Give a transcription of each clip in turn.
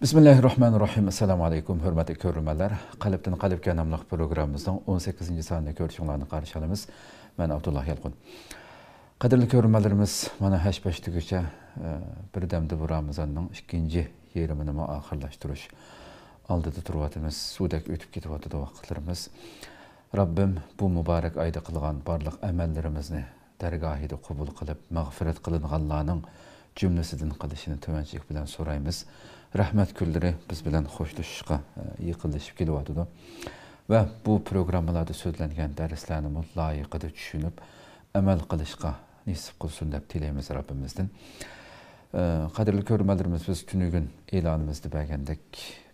Bismillahirrahmanirrahim. Assalamu alaikum, hürmetli körülmeler. Kalipten Kalipke namlıq programımızdan 18. saniyyə görüşünlerini karşılamız. Ben Abdullah Yalqun. Kadirli körülmelerimiz, bana haşbeştikçe bir demde bu Ramazan'ın ikinci yerimini ahırlaştırış. Aldıda turvatımız, sudak ötüp gitip da vakitlerimiz. Rabbim bu mübarek ayda kılgan barlıq əməllərimizni dərgahide kubul kılıp, mağfiret kılınğanlarının cümlesinden kılışını tövençlik bilen sorayımız. Rahmet külleri biz bilen hoşlaşışqa yıkılışıp geliyordu. Ve bu programlarda sözlengen derslerini layıkıda düşünüp, emel kılışqa nisip kılsın dep dileyimiz Rabbimizden. Kadirli körmelerimiz biz tünügün ilanımızda bəgəndək.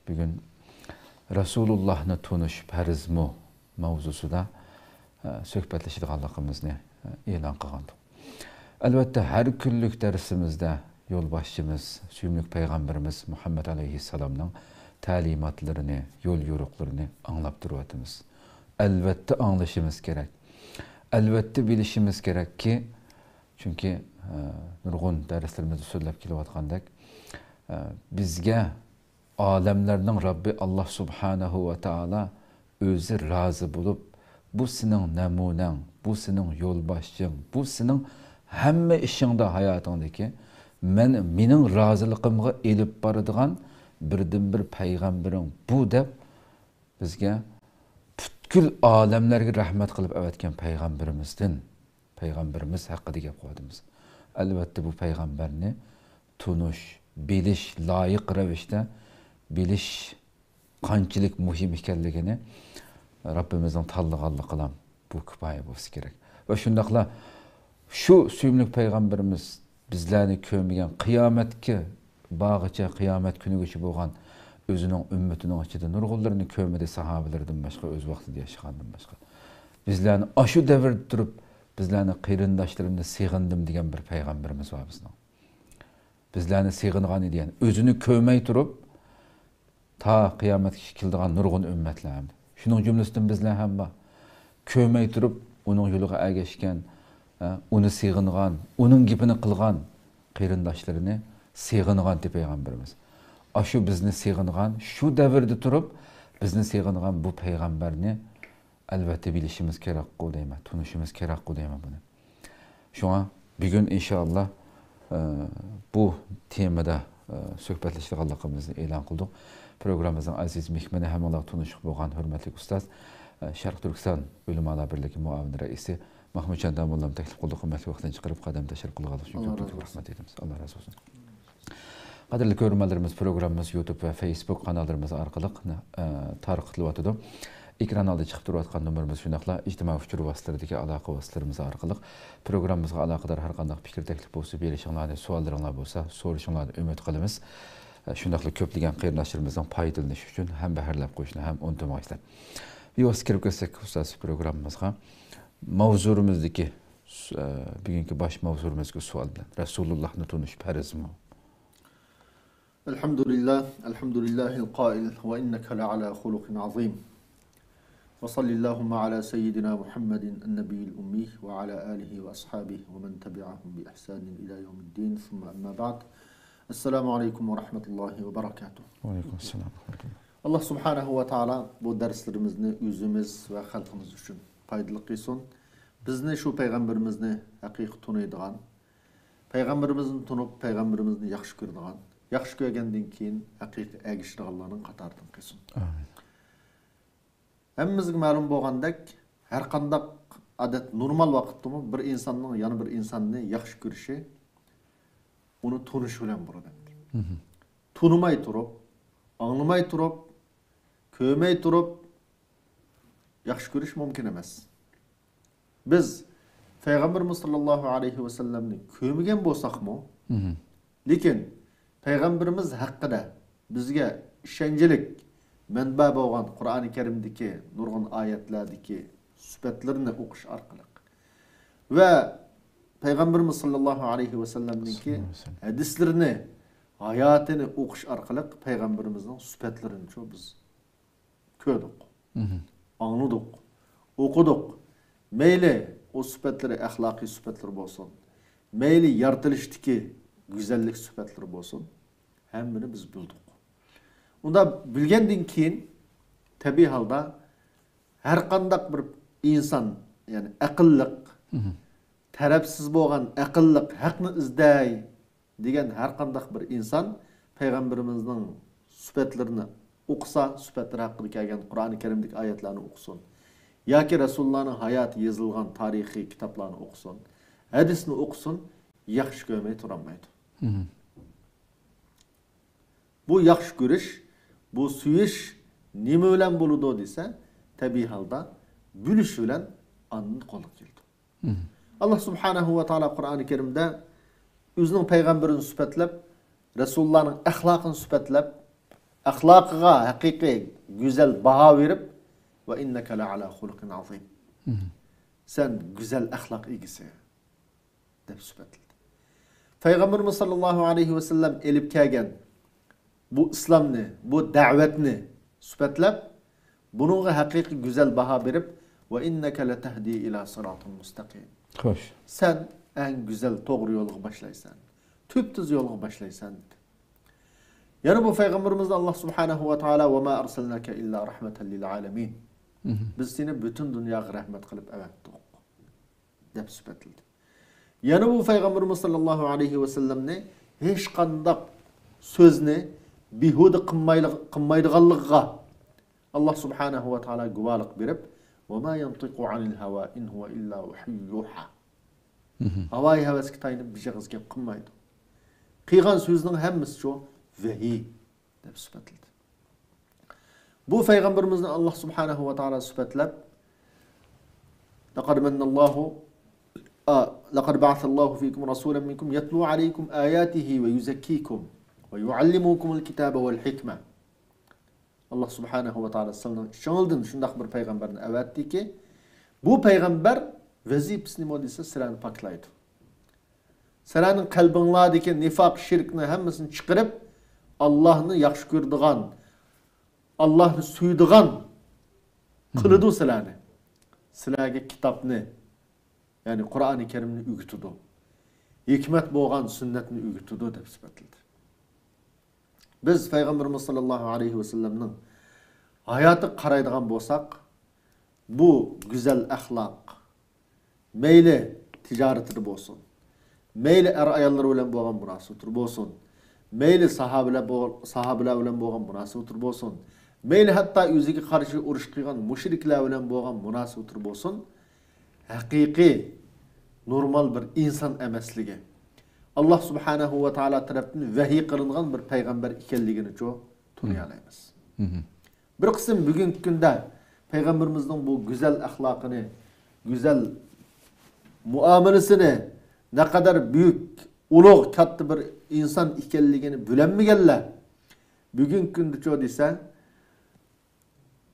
Bugün Resulullah'ını tunuş perizmu mavzusu da söhbetleşidik Allah'ımızı ilan kılgandık. Elbette her küllük dersimizde yolbaşçımız, süymlük Peygamberimiz Muhammed Aleyhisselam'ın talimatlarını, yol yoruklarını anlap duruyoruz. Elbette anlaşımız gerek. Elbette bilişimiz gerek ki, çünkü nurgun derslerimizde söyleyip kilovatkandak, bizge alemlerinin Rabbi Allah Subhanahu ve Teala özü razı bulup, bu senin nemunen, bu senin yolbaşçın, bu senin hemme işinde hayatındaki menin razılıkımı elip barıdığan birden bir peygamberin bu dep bizge bütkül alemlerge rahmet kılıp evetken peygamberimiz hakkında gap koydumuz. Elbette bu peygamberini tunuş, biliş, layık revişte biliş kançılık muhim ikenligini Rabbimizden tallıqallı kılan bu kıpayı bolsa gerek. Ve şundakla şu süymlük peygamberimiz bizlerini kömügen kıyametki bağıça kıyamet günü geçip olgan özünün ümmetinin açıda nurgullarını kömede sahabelerden başka öz vakti diye çıkandan başka. Bizlerini aşı devirip durup bizlerini kıyırındaşlarımda sığındım diyen bir peygamberimiz var bizden. Bizlerini sığınğan diyen özünü kömey durup ta kıyamet şekildiğen nurgun ümmetlerim. Şunun cümlesinden bizler hem var. Kömey durup onun yoluğa ergeçken onu sığınğan, onun gibini kılgan kıyırındaşlarını sığınğan de peygamberimiz. Aşı bizni sığınğan, şu devirde turup bizni sığınğan bu peygamberini elbette bilişimiz gerek o deyme, tunuşumuz gerek o deyme bunu. Şu an bir gün inşallah bu temada söhbetleştik Allah'ımızı ilan kıldık. Programımızın aziz mihmeni hem Allah tunuşuq boğan hürmetli ustaz Şarkı Türkistan Ölüm Ala Birliği muavin reisi Mahmud Candan Bollam teklif kıldık hürmetli vaktin çıkarıp kadem teşekkür kılgalık çünkü rahmet ediniz. Allah razı olsun. Kadirli görmelerimiz programımız YouTube ve Facebook kanallarımız arkalık tarıqtılıp atıdı. Ekran aldı çıkıp duruatkan numarımız şunakla ictimai uçur vasıtlarındaki alaka vasıtlarımız arkalık. Programımızga alakadar her kandak fikir teklif bolsa, belişinlerine suallarına bolsa, soruşunlarına ümit kılımız. Şundakla köplegen kıyırlaşırımızdan paydalanış üçün hem beherlep koşuna hem unutmayızlar. Bir vasıt kirip gösterek ustaz programımızga. Mavzurumuzdaki bugünkü baş mavzurumuzga sual bilen. Resulullah'ını tunuş perizmi. Elhamdülillahil qail ve inneke le'ala hulukin azim. Ve sallillahumma ala seyyidina Muhammedin ennebiyil ummi ve ala alihi ve ashabihi ve men tebi'ahum bi ihsanin ila yevmiddin. Thumma amma ba'd. Esselamu aleyküm ve rahmetullahi ve berekatuhu. Aleyküm selam. Allah subhanahu ve ta'ala bu derslerimizni yüzümüz ve halkımız için faydalı kılsın. Bizni şu peygamberimizni haqiqi tunuydigan, peygamberimizin tunup peygamberimizni yaxşı gördigan, yaxşı görgenden keyin haqiqi ergişdiganlarning qatoridan kılsın. Amin. Hemmizge ma'lum bo'lgandek, har qanday adat normal vaqtda bir insonning yana bir insonni yaxshi ko'rishi uni tunish bilan bo'ladi. Tunumay turib, anglamay turib, ko'rmay turib yaxshi ko'rish mumkin emas. Biz Peygamberimiz sallallohu alayhi va sallamni ko'rmagan bo'lsakmi, lekin Peygamberimiz haqida bizga ishonchlik manba bo'lgan Qur'oni Karimdagi nurg'un oyatlardagi sifatlarni o'qish orqali va Peygamberimiz sallallohu alayhi va sallamning hadislerini, hayatını o'qish orqali Peygamberimizning sifatlarini biz ko'rdik, angladik, o'qidik. Meyli o sifatları ahlaki sifatlar bo'lsin, meyli yaratilishdagi güzellik sifatları bo'lsin, hammani biz bildik. Unda bilgenden keyin tabii halda her kandak bir insan yani akıllık, tarafsız boğan akıllık, hakını izday degen her kandak bir insan Peygamberimizin süpetlerini okusa, süpetleri hakkında kelgen Kur'an-ı Kerim'deki ayetlerini okusun. Ya ki Resulullah'ın hayatı yazılgan tarihi kitaplarını okusun. Hadisini okusun, yaxşı görmeyi turanmaydı. Bu yaxşı görüş, bu suyuş nime bilen boludu dese, tabii halda bülüş bilen anını koluk geldi. Allah Subhanahu ve Teala Kur'an-ı Kerim'de özünün peygamberini süpetlep, Resulullah'ın ahlakını süpetlep, ahlakıga hakiki güzel baha verip ve inneke la ala hulukin azim. Sen güzel ahlak ilgisi dep süpetledi. Peygamberimiz sallallahu aleyhi ve sellem elip kelgen bu İslam'ni, bu davetni süpetlep, bununla hakiki güzel baha verip ve inneke la tehdi ila sıratın mustakim. Hoş. Sen en güzel doğru yolu başlaysan. Tüptüz yolu başlaysan. Yani bu Peygamberimiz Allah Subhanahu ve Teala ve ma arsalnake illa rahmeten lil alemin. Biz seni bütün dünyaya rahmet kılıp evettik. Dep süpetildi. Yani bu Peygamberimiz sallallahu aleyhi ve sellem'ni hiç kandak sözünü bihude kımmaydıgallığa Allah Subhanahu ve Teala güvalık verip ve ma yantiqu anil hava in huve illa vahiyyuha. Havayı heves kitayını bir şey gizgep kımmaydı. Kıygan sözünün hemmisi şu vehi dep süpetildi. Bu Peygamberimizden Allah Subhanahu ve Teala süpetlep لقد من الله لقد بعث الله فيكم رسولا منكم يتلو عليكم آياته ويزكيكم ويعلمكم الكتاب والحكمة. Allah Subhanahu ve Teala şanıldın şundak bir peygamberin evetti ki bu peygamber vazifesini modise sıranı paklaydı. Sıranın kalbinladaki nifak, şirkini hemmesini çıkarıp Allah'ını yaxşı gördüğün, Allah'ını suyduğun kılıdı sıranı. Sıraga kitapını yani Kur'an-ı Kerim'ni ügütüdü. Hikmet boğan sünnetini ügütüdü dep süpetildi. Biz Peygamberimiz sallallahu aleyhi ve sellem'nin hayatı qaraydigan bolsak, bu güzel ahlak, meyli ticaretide bolsun, meyli er ayalları bilen boğan münasebettir bolsun, meyli sahabeler bilen boğan münasebettir bolsun, meyli hatta özüge karşı uruş kıygan müşrikler bilen boğan münasebettir bolsun, hakiki normal bir insan emesligi. Allah Subhanahu ve Teala tarafından vahiy kılıngan bir peygamber ikenligini çoğu tanıyalayız. Bir kısım bugünkü günde peygamberimizin bu güzel ahlakını, güzel muamelesini ne kadar büyük, ulug, katta bir insan ikenligini bilenmeyenler bugünkü günde çoğu dese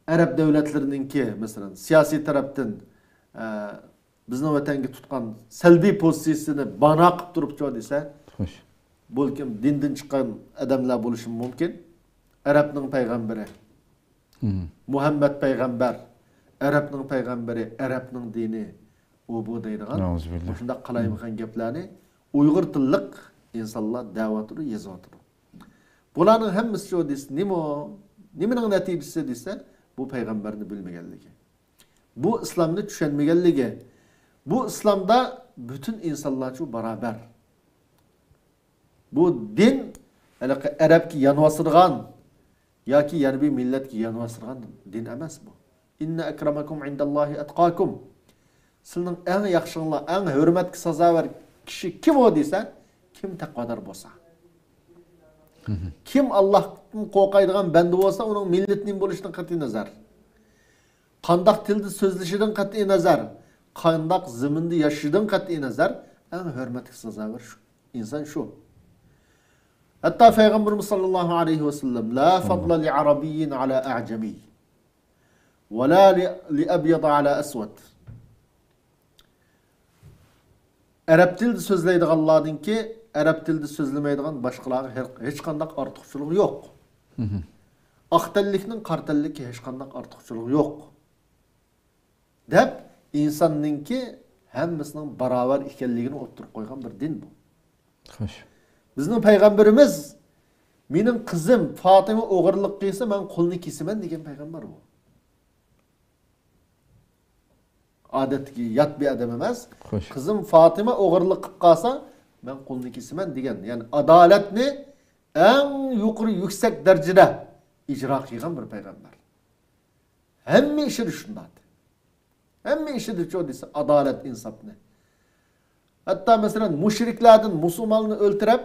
Arap devletlerininki mesela siyasi taraftan bizning vatanga tutgan salbiy pozitsiyasini bana qilib turibdi desa, balkim dindan chiqqan odamlar bo'lishi mumkin. Arabning payg'ambari, Muhammad payg'ambar, Arabning payg'ambari, Arabning dini u bu deydigan. Shunda qalaydigan gaplarni Uyg'ur tillik insonlar da'vatini yozyapti. Bularning hammasi shu desa, nimaning natijasi desa, bu payg'ambarni bilmaganligi. Bu İslam'ni tushunmaganligi. Bu İslam'da bütün insanlar şu beraber. Bu din Arap ki yanvasırgan ya ki yer bir millet ki yanvasırgan din emas bu. İnne ekremakum indallahi etqakum. Sizin en yaxşınla, en hürmetki sazaver kişi kim o dese, kim takvadar bolsa. Kim Allah'ın qo'rqaydigan banda bolsa, onun milletinin bo'lishdan qat'iy nazar. Qandaq tilda so'zlashidan qat'iy nazar. Qandaq ziminde yaşıdan qat'iy nazar en hürmetli sazaver insan şu. Hatta Peygamberimiz sallallahu aleyhi ve sellem la fadla li arabiyyin ala a'cami ve la li abyad ala aswad. Arap tilde sözleydiganlardan ki Arap tilde sözlemeydigan başkalarga hiç qandaq artıqçılığı yok. Aqtallikning qartallikka hiç qandaq artıqçılığı yok. Dep insanninki hemmesinin beraber ikenligini oturup koygan bir din bu. Hoş. Bizning peygamberimiz Mening kızım Fatıma o'g'irlik qilsa ben qo'lini kesiman degan payg'ambar bu. Adetki yat bir adam emas. Xo'sh. Kızım Fatıma o'g'irlik qilib qolsa ben qo'lini kesiman degan. Yani adaletni en yuqori yüksek derecede icra qilgan bir payg'ambar. Hamma ishi shunday. Hamma ishi shu desa adalet insofni. Hatta mesela müşriklerden Müslümanını öldürüp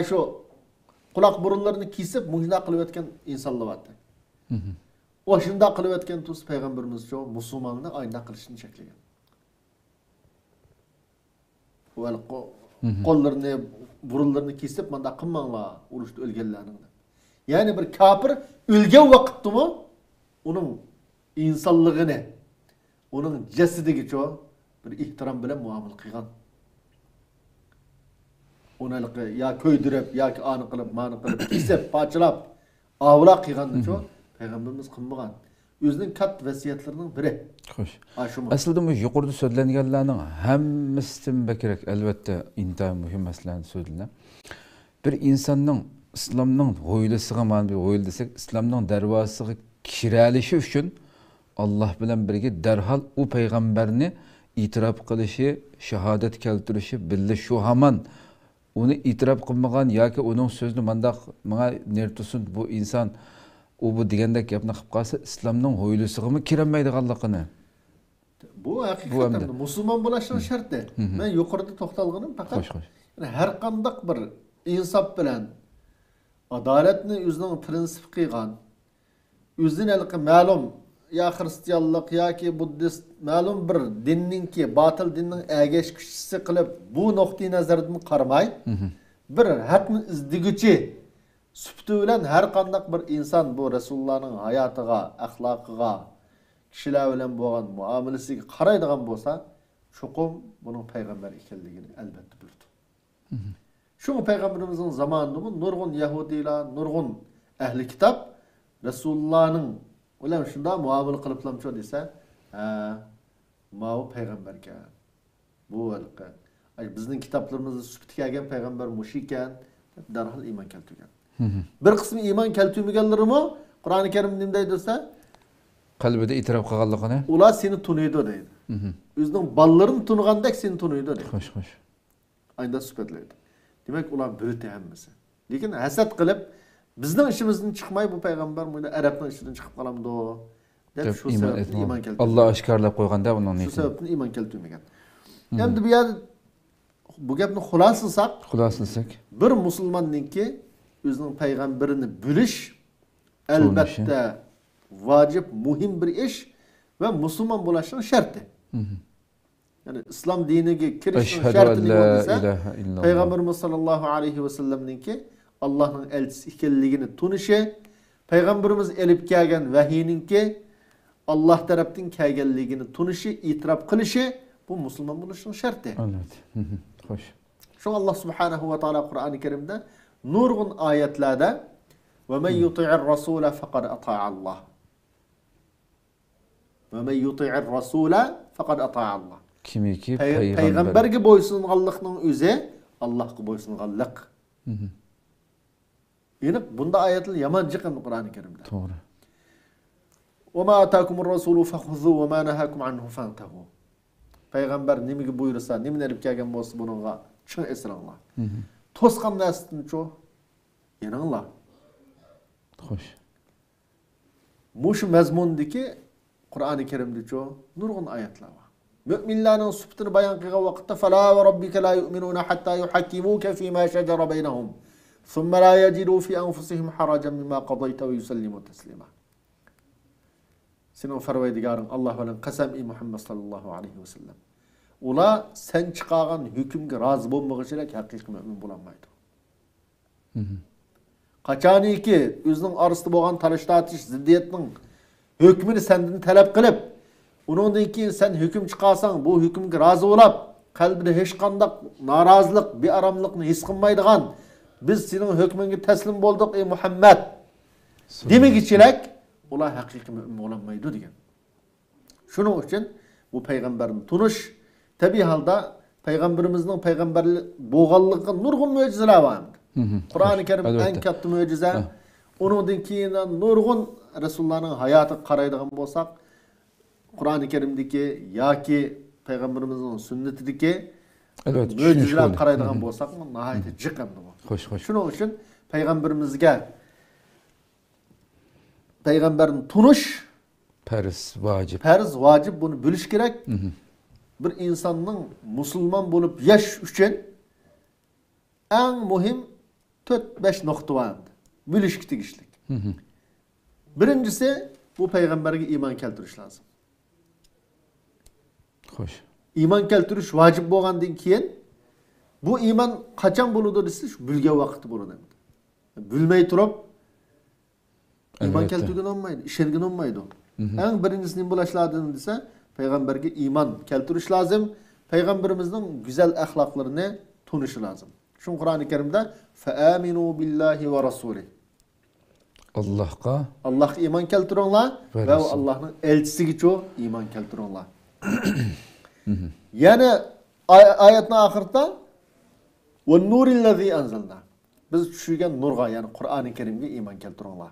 şu kulak burunlarını kesip muhla kılıp etken insanlar vardı. O şunda kılıp etken tuz peygamberimiz şu Müslümanını aynı kılışını çekleyen. Kollarını burunlarını kesip manda kımmanla uğraştı ölgenlerinin. Yani bir kafir ölgen vakitti mi onun insanlığını, onun cesedigi çoğu bir ihtiram bilen muamele kıygan. Onalıkı ya köydürüp ya ki anı kılıp manı kılıp kesip parçalap avla kıygandı çoğu Peygamberimiz kılmagan. Özünün kat vesiyetlerinin biri. Xo'sh. Aşımı. Aslida bu yuqorida so'zlanganlarning hammasidan bakrak albatta intayin muhim masalalarni so'zlanadi. Bir insonning islomning g'o'ylasiga mana bir g'o'yil desak, islomning darvozasiga kiralishi uchun Alloh bilan birga darhol u payg'ambarni itiraf qilishi, shahodat keltirishi, billa shu hamon uni itiraf qilmagan yoki uning so'zini mandaq menga nertusun bu inson u bu degandek gapni qilib qolsa, islomning g'o'ylasigami kirolmaydiganligini. Bu hakikaten Müslüman bulaşan şart değil. Ben yukarıda toxtalğanım fakat yani her kandak bir insaf bilen adaletini özünün prensip kıygan, özünün elki malum ya Hristiyanlık ya ki Buddhist malum bir dinnin ki batıl dinnin ägeş kişisi kılıp bu noktayı nazardan karmay bir hakni izdigüçi süptü bilen her kandak bir insan bu Resulullah'ın hayatıga, ahlakıga, kişiler bilen boğan muamelesiga qaraydigan bolsa, çokum bunun peygamber ekenligini elbette bildi. Şu peygamberimizin zamanında bu nurgun Yahudiler, nurgun ehli kitap Resulullah'ın ulan şunda muamele kılıplamçı dese, ma o peygamber ki. Bu elki. Bizning kitaplarımızda süpti kelgen peygamber muşiken derhal iman keltirgen. Bir kısmı iman keltirmegenlerimi Kur'an-ı Kerim nimday dese, qalbida itiraf qilganligini. ular seni tunuydu deydi. Özünün ballarını tunugandek seni tunuydu deydi. Xo'sh. Aynda süpetlaydi. Demek ular bürütü hemmesi. Lekin hasad qilib, bizning işimizden çıkmay bu peygamber muydu? Arapның işinden çıkıp kalamdı o. Dep şu sebepten iman keltirdi. Allah aşkarlab qo'yganda bunun Şu niyeti. sebepten iman keltirmegen. Endi bu yer bu gapni xulaslasak, bir musulmonninki özünün peygamberini bilish elbette vacip, muhim bir iş ve Müslüman bulaşın şartı. Yani İslam diniga kirishning şartı ne olduysa, Peygamberimiz sallallahu aleyhi ve sellem'ninki Allah'ın elçisi ekenligini tunishi, Peygamberimiz elip kelgan vahiyninki Allah tarafdan kelganligini tunishi, itiraf qilishi bu Müslüman bo'lishning şartı. Evet. Xo'sh. Şu Allah subhanahu ve taala Kur'an-ı Kerim'de nurgun ayetlerde ve men yuti'ir rasule faqad ata'a Allah. Ve men yuti'ir rasule faqad ata'a Allah. Kimiki peygamberge boysunganlıkның özü Allah'a boysunganlık. Yani bunda ayetler yaman çıkan Kur'an-ı Kerim'de. Doğru. وَمَا أَتَاكُمُ الرَّسُولُ فَخُذُوا وَمَا نَهَاكُمْ عَنْهُ فَانْتَهُوا. Peygamber nimigi buyursa, nimin erip kelgen bolsa bununla çın esiranglar. Toskan nästin ço yananglar. Xo'sh. Muşu mezmundaki Kur'an-ı Kerim'de ço nurgun ayetler var. Müminlerin sübtini bayan kılgan vakitte فَلَا وَرَبِّكَ لَا يُؤْمِنُونَ حَتَّى يُحَكِّمُوكَ فِي مَا شَجَرَ بَيْنَهُمْ ثُمَّ لَا يَجِدُوا فِي أَنفُسِهِمْ حَرَجًا مِمَّا قَضَيْتَ وَيُسَلِّمُوا تَسْلِيمًا. Senin ferveydigarın Allah bilen kasam-i Muhammed sallallahu aleyhi ve sellem. Ula sen çıkargan hükümge razı bolmagyşyla hakiki mümin bolanmaydı. Kaçani ki özünün arasında bolan tarıştatış ziddiyetinin hükmünü senden talep kılıp onundan keyin sen hüküm çıkarsan bu hükümge razı olap kalbide hiç kandak narazılık bir aramlıkını his kılmaydıgan biz senin hükmünge teslim bolduk ey Muhammed demek içilek ular hakiki mümin olanmaydı diyen. Şunun için bu peygamberin tunuş tabi halda peygamberimizin peygamberlik boğallığı nurgun mucizeler var. Qur'oni Karim Albatta. eng katta mo'jiza. Uningdan keyin nurg'un rasullarning hayotiga qaraydigan bo'lsak, Qur'oni Karimdagi yoki payg'ambarimizning sunnatidagi Albatta. mo'jizalar qaraydigan bo'lsak, nihoyat jiq endi bu. Xo'sh, xo'sh. Shuning uchun payg'ambarimizga payg'ambarni tunish Farz, vacip. farz, vacib, bunu bilish kerak. Bir insanın musulmon bo'lib yashash uchun eng muhim 4-5 nokta var. Bilish tegishlik. Birincisi bu payg'ambarga iymon keltirish lazım. Xo'sh. İman keltirish vacib bo'lgandan keyin bu iymon qachon bo'ladi desa, shu bilgan vaqti bo'ladi. Bilmay turib iymon Albatta. keltirgan olmaydi, ishongan olmaydi. Eng birincisini bo'lash lazım desa, payg'ambarga iymon keltirish lazım. Payg'ambarimizning go'zal axloqlarini tunish lazım. Shu Qur'oni Karimda fa'aminu billahi va rasuli. Allah'a Allohga iymon keltiringlar Ve va Rasul. Allohning elchisiga iymon keltiringlar. Yani ayetning oxirida va nurillazi anzalna. Biz tushirgan nurga, yani Qur'oni Karimga iymon keltiringlar.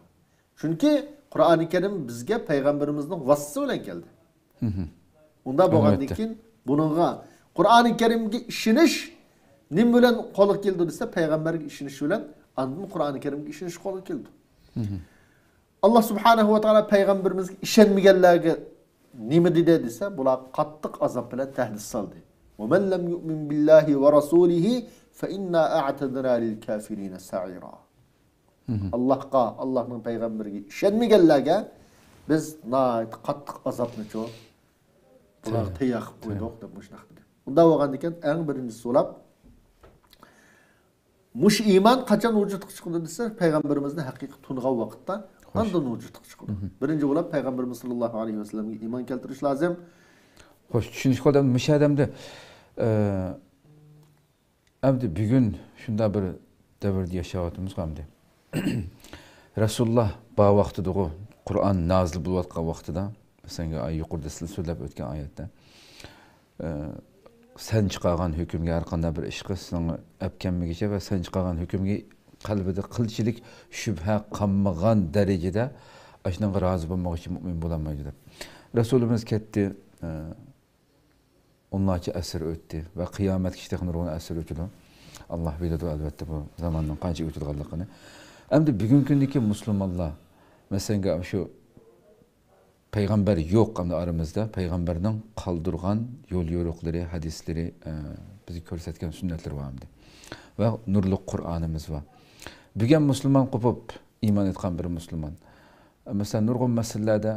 Chunki Qur'oni Karim bizga payg'ambarimizning vasiyasi bilan keldi. Unda bo'lgandan keyin buningga Qur'oni Karimga ishonish nim bilan qo'lga keldi desa, payg'ambarga ishonish bilan andin Qur'oni Karimga ishonish qo'lga keldi. Allah subhanahu wa ta'ala payg'ambarimizga ishonmaganlarga nima dedi desa, bular qattiq azob bilan tahdid soldi. "Va man lam yu'min billahi va rasulihi fa inna a'tadna lil kafirin sa'ira." Allohga, Allohning payg'ambariga ishonmaganlarga biz qattiq azobni bular tayyor qilib qo'ydik deb mushunaq dedi. Unda bo'lgandan keyin eng birinchi so'lab mush iymon qachon vujudga chiqdi desa, payg'ambarimizning haqiqiy tungan vaqtda ondan vujudga chiqdi. Birinchi bo'lib payg'ambarimiz sollallohu alayhi vasallamga iymon keltirish lozim. Xo'sh, tushunish qoldi. Musha odamda endi bugun shunda bir davrda yashayapmiz hamda. Rasululloh ba vaqtida Qur'on nozil bo'layotgan vaqtida, masalan, yuqorida sizlar so'zlab o'tgan oyatda sen chiqargan hukmga har qanday bir ish qilsang apkanmigicha va sen chiqargan hukmga qalbida qilchilik shubha qolmagan darajada ashunga rozi bo'lmoqchi mu'min bo'lolmaydi deb. Rasulimiz ketdi, onlarca asr o'tdi va qiyomatgacha nurg'un asr o'tdi. Allah biladi albatta bu zamonning qancha o'tadiganligini. Endi bugungi kundagi musulmonlar masalan shu payg'ambar yo'q hamda aramizda payg'ambarning qoldirgan yo'l yo'riqlari, hadislari, bizga ko'rsatgan sunnatlar bor hamda. Va nurli Qur'onimiz bor. Bugun musulmon qopib iymon etgan bir musulmon. Masalan, nurg'un masalalarda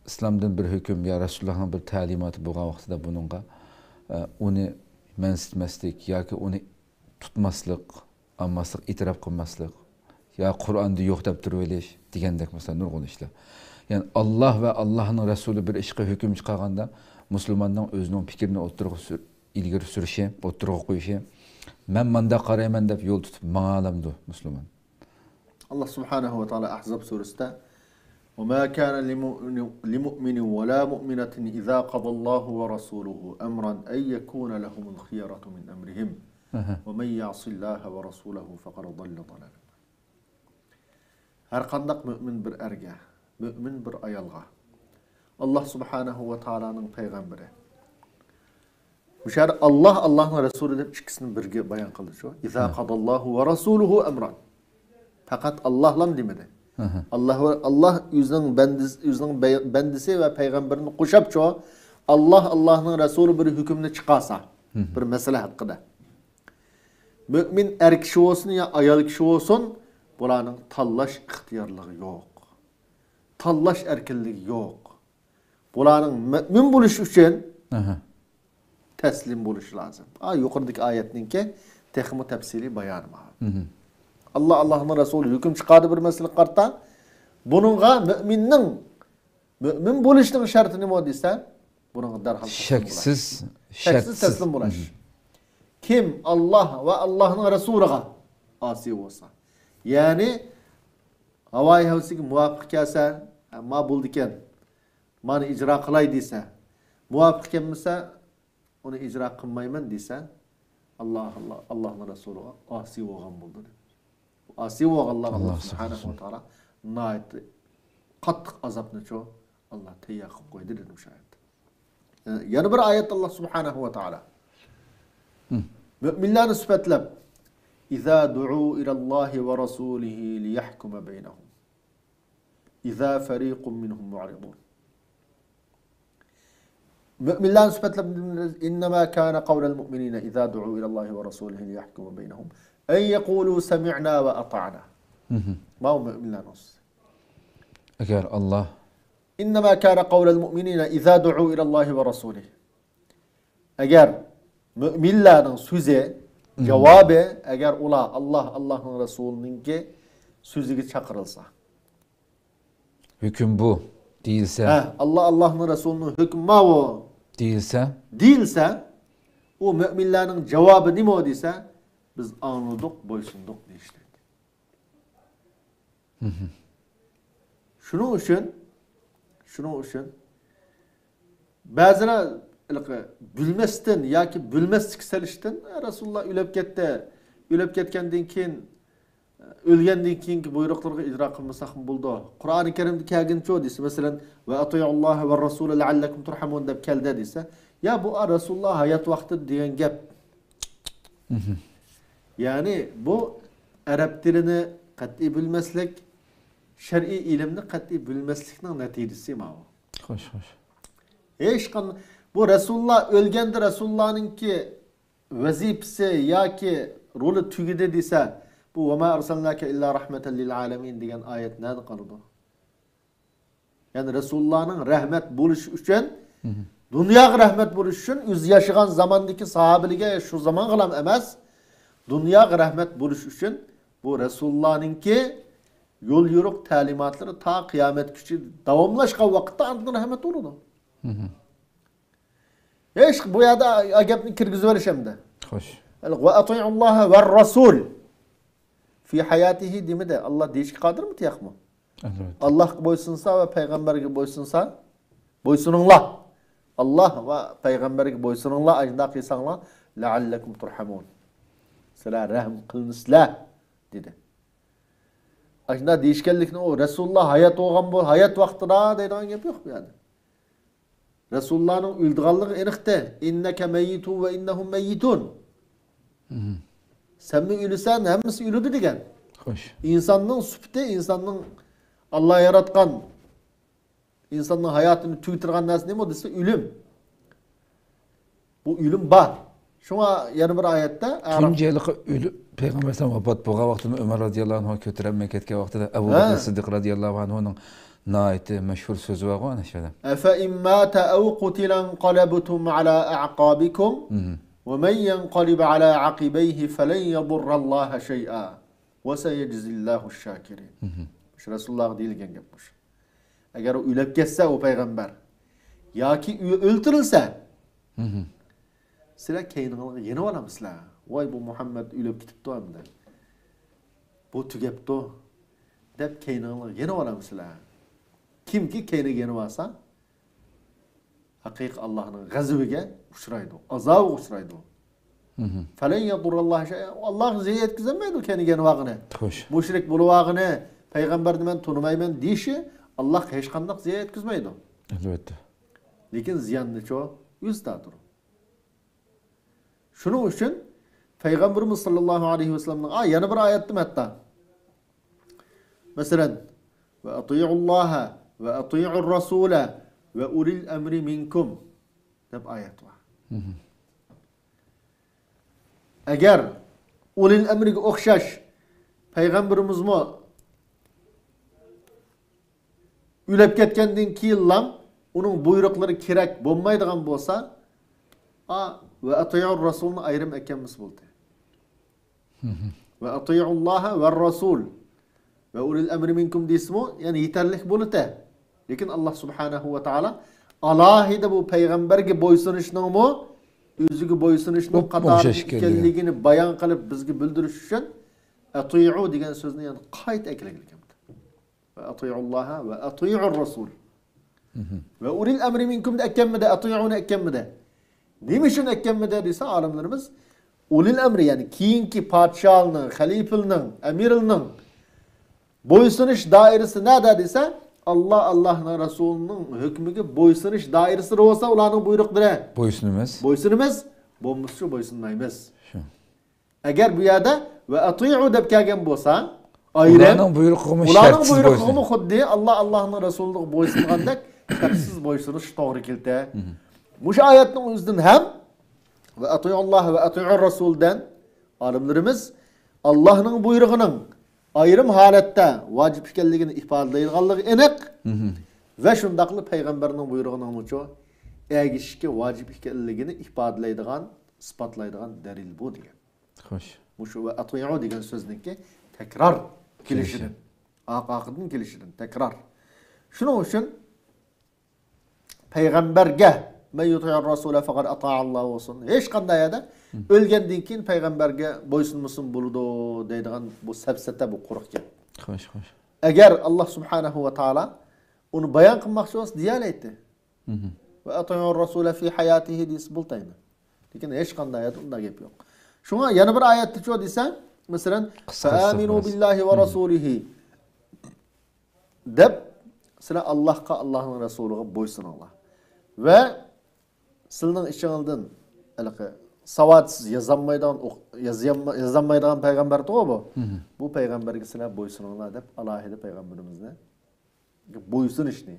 islomdan bir hukm ya Rasulullohning bir ta'limoti bo'lgan vaqtida buningga uni mansitmaslik yoki uni tutmaslik, ammaslik, e'tirof qilmaslik ya Qur'onda yo'q deb turib olish degandek masalan nurg'un ishlar. Yani Allah ve Allah'ın Resulü bir işe hüküm çıkarganda Müslümandan özünün fikrini ilgiri sürüşü, oturuğa koyuşu. Men manda qarayman deb yo'l tutib ma'alamdi Müslüman. Allah subhanahu wa ta'ala Ahzab suresida وَمَا كَانَ لِمُؤْمِنٍ وَلَا مُؤْمِنَةٍ إِذَا قَضَى اللَّهُ وَرَسُولُهُ أَمْرًا أَن يَكُونَ لَهُمُ الْخِيَرَةُ مِنْ أَمْرِهِمْ وَمَنْ يَعْصِ اللَّهَ وَرَسُولَهُ فَقَدْ ضَلَّ ضَلَالًا. Her qandaq mümin bir erge, mümin bir ayalga Allah subhanahu wa ta'ala'nın peygamberi. Müşahede Allah'ın Resulü deb ikkisini birga bayon qildi shu. İza qadallahu ve rasuluhu emran. Fakat Allah'lam demedi. Allah yüzünün bendisi ve peygamberini qo'shib Allah'ın Resulü bir hükümni chiqarsa, bir mesele hakkında. Mümin er kishi olsun ya ayol kishi olsun, bularning tanlash ixtiyorligi yo'q. Tanlash erkinligi yo'q. Bularning mümin bo'lish uchun teslim bo'lish lozim. Yuqoridagi oyatninki texmi tafsili bayoni bor. Allah'ın Resulü hüküm chiqadi bir masala qarta. Buningga mümin bo'lishning sharti nima desa, buningga darhol Şeksiz teslim bo'lish. Kim Allah ve Allah'ın Resulü'ne asi olsa, yani havai havsiga muvofiq kelsa, ma bo'ldi ekan, mani ijro qilay desa, muvofiq kelmasa, uni ijro qilmayman desa, Allah'ın Resulü asi olgan buldu. Asi olganlar Allah subhanahu wa ta'ala nait qattiq azapni ço Allah tayyor qilib qo'ydi dedim şu ayet. Yana bir ayet Allah subhanahu wa ta'ala müminlerini sıfatlab İza du'u ilallahi ve rasulihi liyahkuma beynahum İza fariqun minhum mu'ridun. Müminlerin sıfatlab innema kana kavlel mu'minina İza du'u ilallahi ve rasulihi liyahkuma beynahum en yekulu semi'na ve ata'na. Ma o müminlerin olsun. Eğer Allah İnnemâ kâne kavlel mu'minîne izâ du'u ilallâhi ve rasûlih. Eğer müminlerin sözü, cevabı, eğer Allah'ın Resulü'nünki sözüge çakırılsa. hüküm bu değilse, Allah'ın Resulü'nün hükmü o değilse, o müminlerin cevabı ne mi değilse, biz anladık, boysunduk işte. Şunun için bazılar bilmesden yoki bilmeslik selishdan Rasululloh o'lib ketgandan keyin o'lgandan keyingi buyruqlarga ijro qilmasak ham bo'ldi. Qur'oni Karimda kelgancha desa, masalan, va atiyulloh va rasul la'allakum turhamun deb keldi desa, ya bu Rasululloh hayot vaqti degan gap. Ya'ni bu arab tilini qat'iy bilmaslik, shar'iy ilmni qat'iy bilmaslikning natijasi mana bu. Xo'sh. Hech qanday bu Rasululloh o'lganda Rasulullahninki vazifasi yoki roli tugidi desa, bu va ma arsalnaka illa rahmatan lil alamin degan oyat nada qoldi? Ya'ni Rasulullohning rahmat bo'lishi uchun, dunyoga rahmat bo'lishi uchun o'zi yashagan zamondagi sahobalarga shu zaman qilam emas, dunyoga rahmat bo'lishi uchun bu Rasulullohninki yo'l yo'riq ta'limotlari ta qiyomat kuchi davomlashgan vaqtda aniq rahmat bo'ladi. Hech bu yerda gapni kirgizib berishimda. Xo'sh. Va ati'ulloh va rasul fi hayatihi demidi. Allah deyishga qodirmi, tiyaqmi? Albatta. Allohga bo'ysunsa va payg'ambarga bo'ysunsa, bo'ysuninglar. Allah va payg'ambarga bo'ysuninglar, ajda qilsanglar, la'allakum turhamun. Sizlar rahm qilinsizlar dedi. Ajda deyishganlikni o Rasululloh hayot olgan bu hayot vaqtida deydigan gap yo'q bu yerda. Resulullah'ın öldüğanlığı enixte. İnneke meyyitun ve innehum meyyitun. Sen mi ölüsen hemisi ölüdü degen. Xo'sh. İnsanın süpti, insanın Allah yaratkan, insanın hayatını tüytürgen nersi ne mi o dese ölüm. Bu ölüm var. Şuna yana bir ayette Tuncelik ölüp Peygamber sallallahu aleyhi ve sellem vafat vaqtida Ömer radıyallahu anh'u götüren ketgan vaqtida Abu Bakr Siddiq radıyallahu anh'uning naiti meşhur sözü var ana şöyle. Efe immâte ev kutilen qalabtum ala a'qabikum ve men yenqalib ala aqibeyhi felen yadurrallaha şey'a ve seyeczillahu şakirin. Şu Resulullah deyilgen gapmış. Eğer o ölüp kesse o peygamber ya ki öldürülse sizler keynağını yeni olamızlar. Vay bu Muhammed ölüp gitip doğamda. Bu tügepti dep keynağını yeni olamızlar. Kim ki keyni yeni varsa hakik Allah'ın gazabıga uçraydı. Azabı uçraydı. Felen yadurrallaha şey'a. Allah ziya etkizemeydi o keyni yeni vağını. Xo'sh. Müşrik bulu vağını peygamberdi men tanımayman deyişi Allah hech qanday ziya etkizmeydi. Albatta. Lekin ziyanni ço yüzdadır. Şunun için Peygamberimiz sallallahu aleyhi ve sellem'in yana bir ayettim hatta. Mesela ve ati'ullaha ve ati'ur rasule ve ulil emri minkum deb ayet var. Eğer ulil emriga o'xshash Peygamberimizmi o'lib ketgandan keyin ham uning buyruqlari kerak bo'lmaydigan bo'lsa, ve ati'ur rasulni ayrim ekanmiz bo'ldi. Ve ati'ullaha ve rasul ve ulil emri minkum deysmi, yani yeterlik bo'ladi. Lekin Allah subhanahu wa ta'ala alohida bu payg'ambarga bo'ysunishni o'ziga bo'ysunishning qatori ekanligini bayon qilib bizga bildirish uchun ati'u degan so'zni yana qayta eklagan. Ve ati'ullaha ve ati'ur rasul. Ve ulil emri minkum da ekanmidi, ati'uni ekanmidi. Nima uchun ekanmidi desa olimlarimiz ulil emri yani keyinki padişahının, halifinin, emirinin boysunish dairesi nerede dese Allah'ın Resulünün hükmüge boysunish dairesi olsa ulanın buyruqları. Boysunumuz. Boysunumuz, bombusçu boysunmaymiz. Şu. Eğer bu yerde ve ati'u deb kelgen bolsa, ayrı. Ulanın buyruğumu Ulanın şartsız buyruğumu boysun. xuddi Allah'ın Resulü'nün boysungandek şartsız boysunish to'g'ri keldi. Muş ayetning o'zidan ham ve ati'ullah ve ati'ur Rasul'dan alimlerimiz Allah'ın buyruğunun ayrım halette vacip ekanligini ifodalaydiganligi aniq ve şundaqlı peygamberinin buyruğunun uçu egishga vacip ekanligini ifodalaydigan, isbotlaydigan dalil bu degan. Xo'sh. Mushu ve ati'u degan so'zniki tekrar kelishini, aqaqidin kelishini tekrar. Shuning uchun peygamberge men yuti'ur rasula faqat ata'alloh olsun. Hech qanday yada o'lgandan keyin peygamberge boysunmusun buludu deydigan bu safsata bu quruq gap. Xo'sh, xo'sh. Agar Allah subhanahu va taala uni bayon qilmoqchi bo'lsa deyalaydi. Ve ati'ur rasula fi hayatihi dis bultayni. Lekin hech qanday yada unda gap yo'q. Shunga yana bir oyatda cho desa, masalan, "Aminu billahi va rasulihi" deb sizlar Allohga, Allohning rasuliga bo'ysuninglar. Ve sizning ichingizdan anaqa savodsiz yazolmaydigan payg'ambar to'g'ri bu. Bu payg'ambarga sizlar bo'ysuninglar deb alohida payg'ambarimizni bo'ysunishni,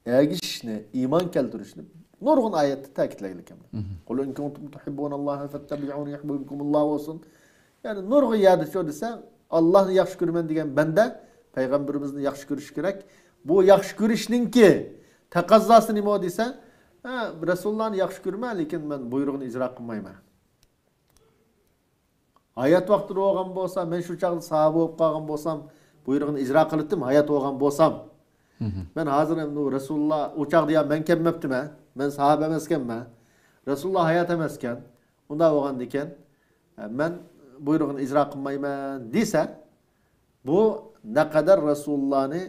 ergishishni, iymon keltirishni nurg'un oyatda ta'kidlagan ekan. Qul in kuntum tuhibbunalloha fattabi'uni yuhibbukumulloh olsun. Yani nurg'un yerda shu desa, Allohni yaxshi ko'raman degan banda payg'ambarimizni yaxshi ko'rish kerak. Bu yaxshi ko'rishninki taqozosi nima desa, Resulullah'ni yaxshi ko'raman, lekin men buyrug'ini ijro qilmayman. Hayat vaqtida bo'lgan bo'lsa, men shu chaqda sahoba bo'lib qolgan bo'lsam, buyrug'ini ijro qildim, hayat bo'lgan bo'lsam, men hozir endi Rasululloh o chaqda ham men kelmabdiman, men sahoba emaskanman. Rasululloh hayat emaskan. Unda bo'lganda ekan, men buyrug'ini ijro qilmayman desa, bu naqadar Rasulullah'ni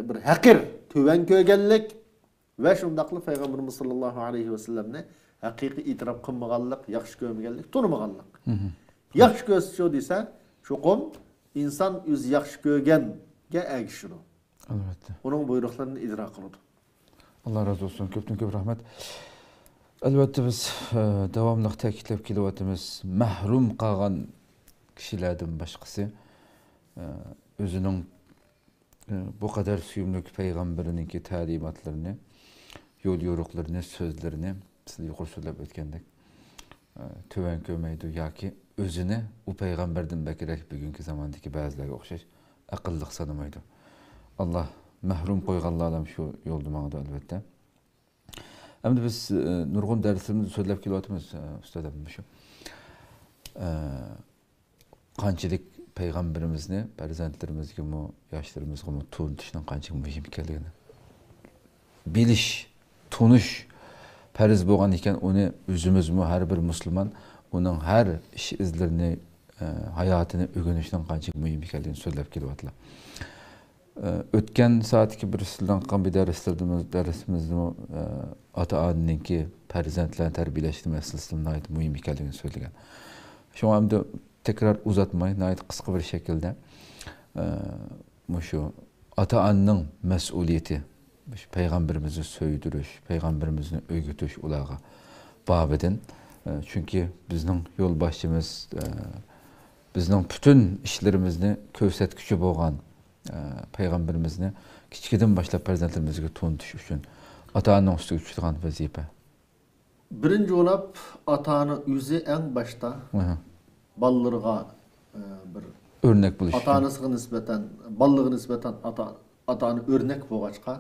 bir haqir, tuvan ko'rganlik ve şundaqlı Peygamberimiz sallallahu aleyhi ve sellem'ne haqiqiy itiraf qilmaganlik, yaxshi ko'rmaganlik, tunmaganlik. Yaxshi ko'rsa shu desa, cho'qim inson o'zi yaxshi ko'rganga ergishadi. Albatta. Uning buyruqlarini ijro qiladi. Allah razı olsun. Köpten köp rahmet. Albatta biz davamlı ta'kidlab kelyapmiz. Mahrum qolgan kishilardan boshqasi o'zining bu kadar suyumli peygamberinin talimatlarını, yol yoruqlarını, sözlerini siz yuqori so'zlab o'tgandek töven ko'maydi yoki o'zini u payg'ambardan bakrak bugungi zamondagi ba'zilarga o'xshash aqlliq sanamaydi. Allah mahrum qo'yganlardan shu yo'lda mangdi albatta. Endi biz nurg'un darslarimizni so'zlab kelyapmiz ustadim shu. Qanchalik peygamberimizni farzandlarimizga mu, yoshlarımizga mu tunishning qancha muhim ekanligini bilish, tunish farz bo'lgan ekan, uni o'zimizmi har bir musulmon uning har ish izlarini, hayotini o'rganishning qancha muhim ekanligini so'zlab kelyaptilar. O'tgan soatga bir sizdan qilgan bir darsimizni ota-onaninki farzandlarni tarbiyalashni masalasida muhim ekanligini so'zlagan. Shu hamda tekrar uzatmay, nayet qısqa bir şekilde şu ata-ananın mesuliyeti, peygamberimizi söydürüş, peygamberimizi öğütüş ulağa babedin. Çünkü bizning yol başımız, bizning bütün işlerimizni ko'rsatküçü bo'lgan peygamberimizni kichikdan boshlab farzandlarimizga tuntish uchun ata-onaning ustiga tushgan vazifa. Birinci olap ata-ana o'zi eng boshda ballarga bir örnek buluş. Ata-anasına nispeten, ballığı nispeten ata-ana örnek bo'lg'achqa,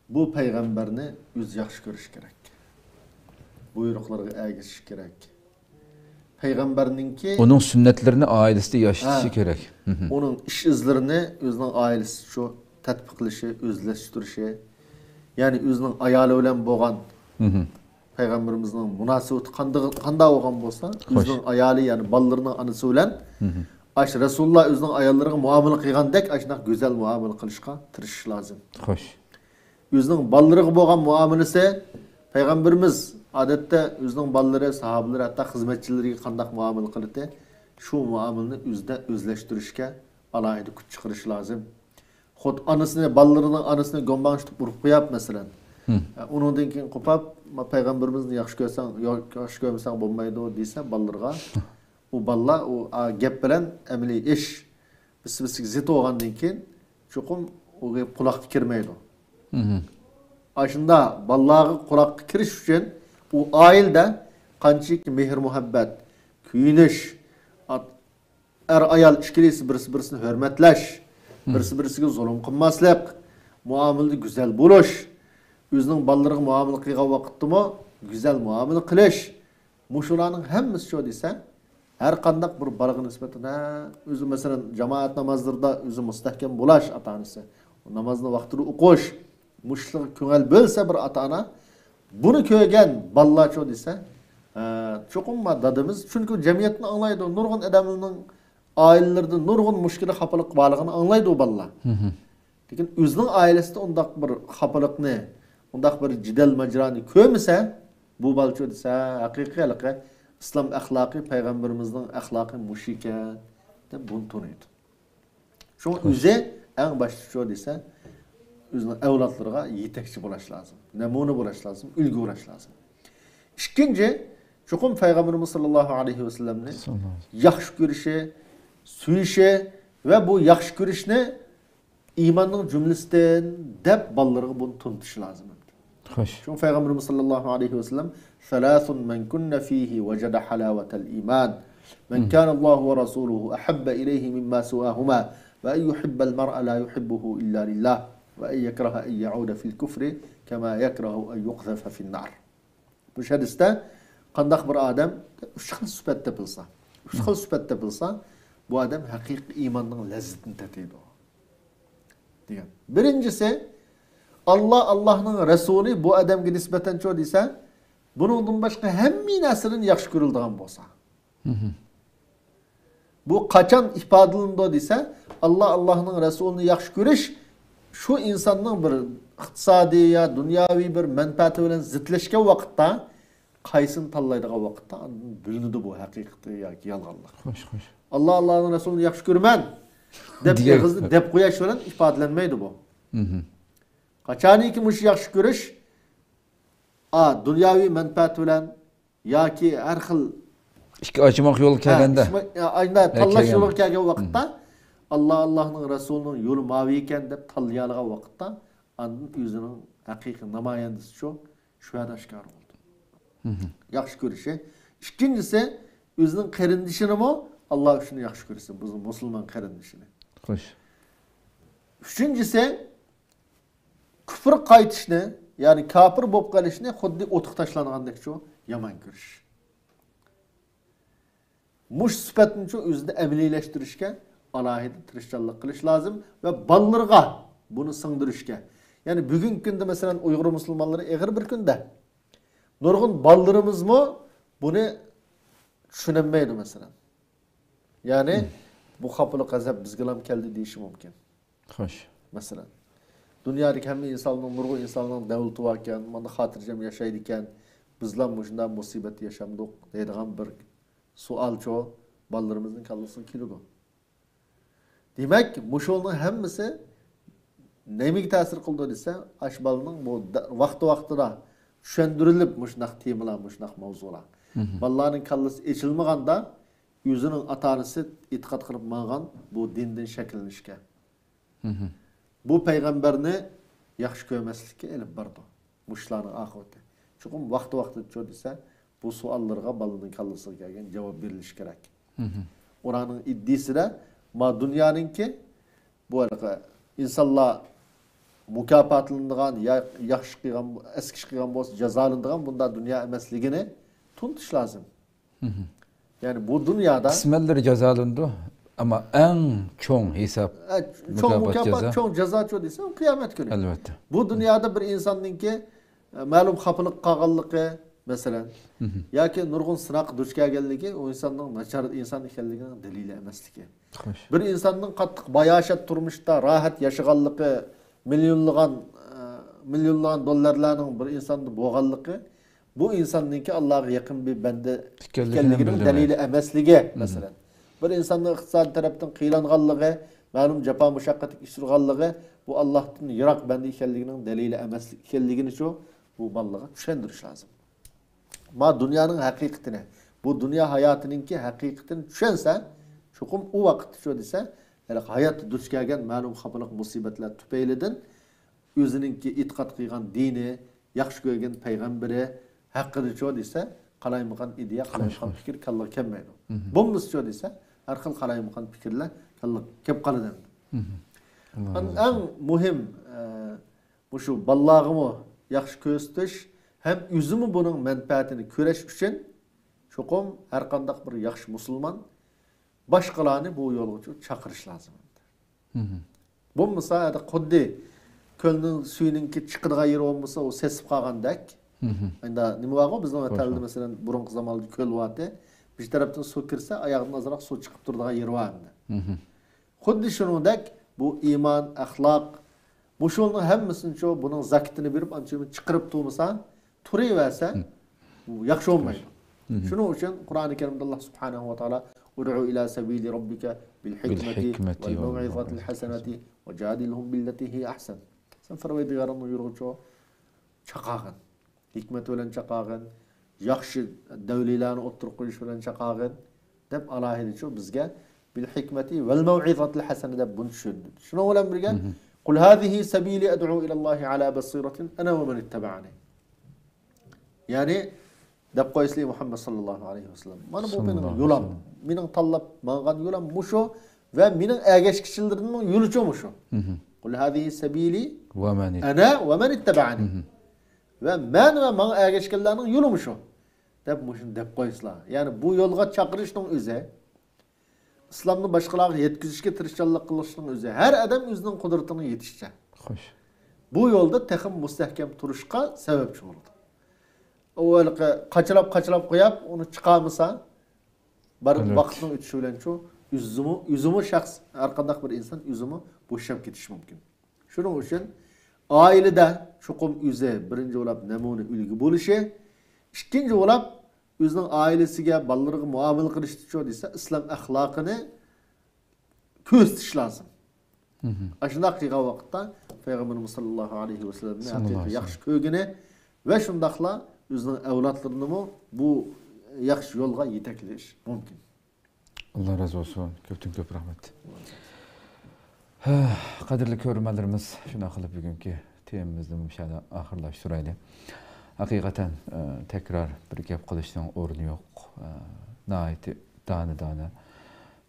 bu peygamberni o'zi yaxshi ko'rish kerak. Buyruqlarga ergishish kerak. Peygamberninki onun sünnetlerini ailesinde yaşatışı gerek. Onun iş izlerini o'zining ailesi şu tatbiq qilishi, o'zlashtirishi, yani o'zining ayoli bilan bo'lgan Peygamberimizin münasebeti qanday bo'lgan bo'lsa, o'zining ayoli, yani ballarning anasi bilan aş Resulullah o'zining ayollariga muomala qilgandek, ashunday go'zal muomala qilishga tirishish lozim. Xo'sh. O'zining ballarga bo'lgan muomalasi Peygamberimiz odatda o'zining bolalari, sahobalari, hatto xizmatchilariga qanday muomala qiladi, shu muomalani o'zida o'zlashtirishga alohida kuch chiqarish lozim. Xud onasini, bolalarining onasini go'mbang'ishib urib qo'yap masalan. Undan keyin qo'pab, payg'ambarimizni yaxshi ko'rsang, yaxshi ko'rsang bo'lmaydi desa bolalarga, u bolalar u gap bilan amaliy ish bis-bisiga zid bo'lgandan keyin cho'qim u quloqqa kirmaydi. Aşında balaga quloqqa kirish uchun u oilada qanchalik mehr muhabbat, kuyinish, er ayol ikkilisi birisi-birisini hurmatlash, birisi-birisiga zulm qilmaslik, muomalada go'zal bo'lish, o'zining bolalariga muomala qilgan vaqtdami go'zal muomala qilish, mushularning hammasi shu desa, har qanday bir balaga nisbatan o'zi masalan jamoat namozlarida o'zi mustahkam bo'lash ota-onasi, namozni vaqtida o'qish, mushliq ko'ngil bo'lsa bir ota-ona buni ko'rgan bolalar shu desa, cho'qim dadimiz chunki jamiyatni anglaydi, nurg'un odamlarning ailelerinde nurg'un mushkil xafalık borligini anglaydi o bolalar. Lekin o'zining oilasida undaq bir xafalıkni, undaq bir jidal majroni ko'rmasa, bu balcho desa, haqiqiy islom axloqi, payg'ambarimizning axloqi mush ekan deb buni taniydi. Shu o'zi eng boshqa shu desa, o'zining avlodlariga yetakchi bo'lish lozim, namuna bo'lish lozim, ulgu bo'lish lozim. Ikkinchi, cho'qim payg'ambarimiz sollallohu alayhi vasallamni yaxshi ko'rishi, suyushi ve bu yaxshi ko'rishni iymonning jumlasidan deb bolalarga buni tuntish lozim. Xo'sh. Shu payg'ambarimiz sollallohu alayhi vasallam salasun man kunna fihi wajada halawatal iman. Man kana Allohu va rasuluhu ahabba ilayhi mimma siwahuma va an yuhibba al-mar'a la yuhibbuhu illa lillah va an yakraha an ya'uda fil kufri kama yakrahu an yuqzafa fin nar. Bu hadisda qandaq bir odam uch xil sifatda bilsa, bu adam haqiqiy iymonning lazzatini tatiydi. Degan. Birincisi Allah'ın Resulü bu adamga nisbatan ço desa, buningdan boshqa hamma narsadan yaxshi ko'riladigan bo'lsa. Bu qachon ifodalandi desa, Allah'ın Resulünü yaxshi ko'rish shu insonning bir iqtisodiy ya dunyoviy bir manfaati bilan zidlashgan vaqtda qaysin tanlaydigan vaqtda bilinadi bu haqiqati yoki yolg'onlik. Xo'sh. Allah'ın Resulünü yaxshi ko'rman deb qo'yish bilan ifodalanmaydi bu. Qachoniki mush yaxshi ko'rish dunyoviy manfaat bilan yoki har xil ikki ochmoq yo'l kelganda, aynan tanlash yo'li kelgan vaqtda Allah'ın Resulünün yo'li mavi ekan deb tanlagan vaqtda o'zining haqiqiy namoyandasi shu adoshkor bo'ldi. Yaxshi ko'rishi. Ikkinchisi o'zining qarindishini Allah shuni yaxshi ko'rsin, bizning musulmon qarindishini. Xo'sh. Üçüncüsü küfür qaytishni, yani kafir bo'lib qolishni xuddi o'tiq tashlangandek shu yomon ko'rish. Mush sifatni shu o'zida amaliylashtirishga alohida tirishchanlik qilish lozim va bolalarga buni singdirishga. Yani bugungi kunda masalan Uyg'ur musulmonlari eg'ir bir kunda. Nurg'un bolalarimizmi buni tushunmaydi masalan. Yani bu xafalık gazap bizga ham keldi deyish mumkin. Xo'sh. Mesela dünyadaki hamma insonning nurg'un insonning davlati bor ekan, mana xotirjam yashaydi ekan, bizlar shunday musibat yashamdik deydigan bir savol cho bolalarimizning kallasiga keladi. Demak, mushulning hammasi nemaga ta'sir qildi desa, ashbalning bu vaqti-vaqtida tushuntirilib shunday temalar, shunday mavzular. Bolalarning kallasi echilmaganda o'zining ota-onasi e'tiqod qilib ma'gan bu dindan shakllanishga. Bu peygamberni yaxshi ko'rmaslikka elib bordi. Mushlarning oqibati. Chunki vaqti-vaqtida cho desa, bu savollarga bolaning kallasiga kelgan javob berilishi kerak. Ularning iddiasida ma dunyoninki bu insonlar mukofotlanadigan, yaxshi qilgan, eski qilgan bo'lsa jazolanadigan bunda dunyo emasligini tuntish lozim. Yani bu dünyada qismanlari jazolanadi. Ama en çoğun hesap mukafat çoğun ceza çoğu desa kıyamet günü. Elbette. Bu dünyada bir insanın ki malum xafalık qağanlığı mesela ya ki nurgun sınak duş geldiği o insanın načar insan ekanligini delili emasligi. Bir insanın qattiq bayashat turmuşda rahat yaşaganlığı milyonlagan dollarlarning bir insonni bo'lganligi bu insonninki Allohga yaqin bir banda ekanligini ekanligining dalili emasligi masalan. Bir insonning iqtisodiy tarafdan qiylanganligi, ma'lum jafo mushaqqatga uchraganligi bu Allohdan yiroq banda ekanligining dalili emasligini shu bu ballığa tushundirish lazım. Ma dunyoning haqiqatini, bu dunyo hayotininki haqiqatini tushunsa, cho'qim u vaqt shu desa, hayotda duch kelgan ma'lum xafalık musibatlar tufaylidan o'zininki e'tiqod qilgan dini, yaxshi ko'rgan payg'ambari haqida shu desa, qalaymigan ideya, qalaymigan fikr kallaga kelmaydi. Bo'lmasa shu desa, har xil qalaymigan fikrlar kallaga kelib qoladi. Eng muhim shu ballag'imi yaxshi ko'rsatish hem üzümü bunun menfaatini köreş üçün çokum her kandak bir yaxşı musulman başkalarını bu yolu çakırış lazım. Bu mesela koddi kölünün suyununki çıkıdığa yeri olmasa o sesip kalgandek. Aynı nime var o bizden öteldi mesela burunki zamanlı köl vardı. Bir taraftan su kirse ayağının azırak su çıkıp durduğu yeri var. Koddi şunun dek bu iman, ahlak bu şunun hemmisini çoğu bunun zakitini verip ançımı çıkırıp durmasa Turi verse yaxşı olmaydı. Şunun için Kur'an-ı Kerim'de Allah Subhanahu ve Teala "Ud'u ila sabili rabbika bil hikmeti vel mev'izatil hasenati ve cadilhum billati hi ahsan." Sen Farvaydigarın yurğuçu çaqağın, hikmet bilen çaqağın, yaxşı devlilerini oturup qo'yish bilen çaqağın deb alohida şu bizga bil hikmeti vel mev'izatil hasenati deb bunu tushundi. Şuna bilan birga "Qul hazihi sabili ad'u ila Allahi ala basiratin ana ve men ittaba'ani." Yani deb qo'yisli Muhammed sallallahu aleyhi ve sellem. Mana bu benim yo'lam. Mening tanlab mang'an yo'lam mushu ve mening ergashkichilarimning yo'li cho'mushu. Qul hadihi sabili ana ve men ittaba'ani. Ve men ve men ergashganlarning yo'li mushu. Deb mushun deb qo'yislar. Yani bu yo'lga chaqirishning o'zi islomni boshqalarga yetkazishga tirishchilik qilishning o'zi har odam o'zining qudratini yetishicha. Xo'sh. Bu yo'lda texim mustahkam turishga sababchi bo'ldi. O kaçılap koyup onu çıkarmasa barın vakitinin ötüşü bilen şu üzümü şahs arkandak bir insan üzümü boşayıp getiş mümkün. Şunun için ailede çokum üze birinci olap nemune ülgü buluşu, ikinci olap özünün ailesiga ballarına muamele kılıştı şu deyse İslam ahlakını köstiş lazım. Aşındak diğer vakitte Peygamberimiz sallallahu aleyhi ve sellem'in yaxşı kögüne ve şundakla özünün evlatlarını mı bu yaxşı yolga yetekleyiş mümkün. Allah razı olsun. Köptün köp rahmet. Kadirli körümelerimiz şuna kılıp bugünkü temamizde müşahede ahırlaştıraylı. Hakikaten tekrar bir gap kılıştan ornu yok. Naiti dana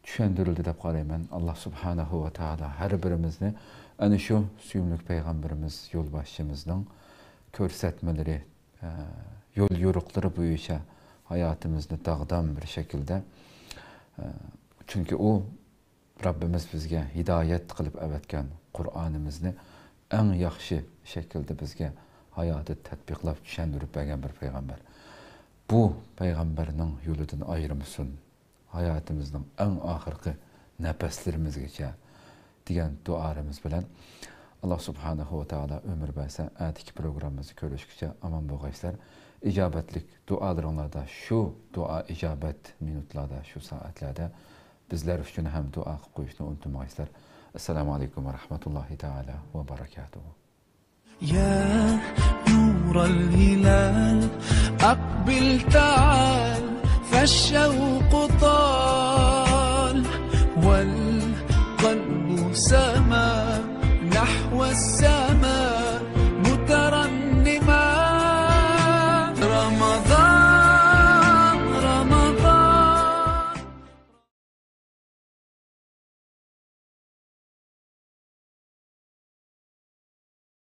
düşündürüldü de qarayman. Allah Subhanahu ve Teala her birimizni ana şu suyumluk peygamberimiz yolbaşçımızdan körsetmeleri yol yoruqları boyunca hayatımızda dağdan bir şekilde çünkü o Rabbimiz bizge hidayet kılıp evetken Kur'an'ımızı en yaxşı şekilde bizge hayatı tatbiqlab düşündürüp bergen bir peygamber. Bu peygamberinin yoludan ayrımısın hayatımızın en ahırkı nefeslerimizge diyen dualarımız bilen Allah Subhanahu ve Teala ömür verse etiki programımızı görüşükçe aman boğayslar. İcabetlik dualarında şu dua icabet minutlarda şu saatlerde bizler için hem dua koyuşunu unutmayızlar. Esselamu Aleyküm ve Rahmetullahi Teala ve Berekatuhu. يا نور الهلال أقبل تعال فالشوق طال والقلب سما نحو السماء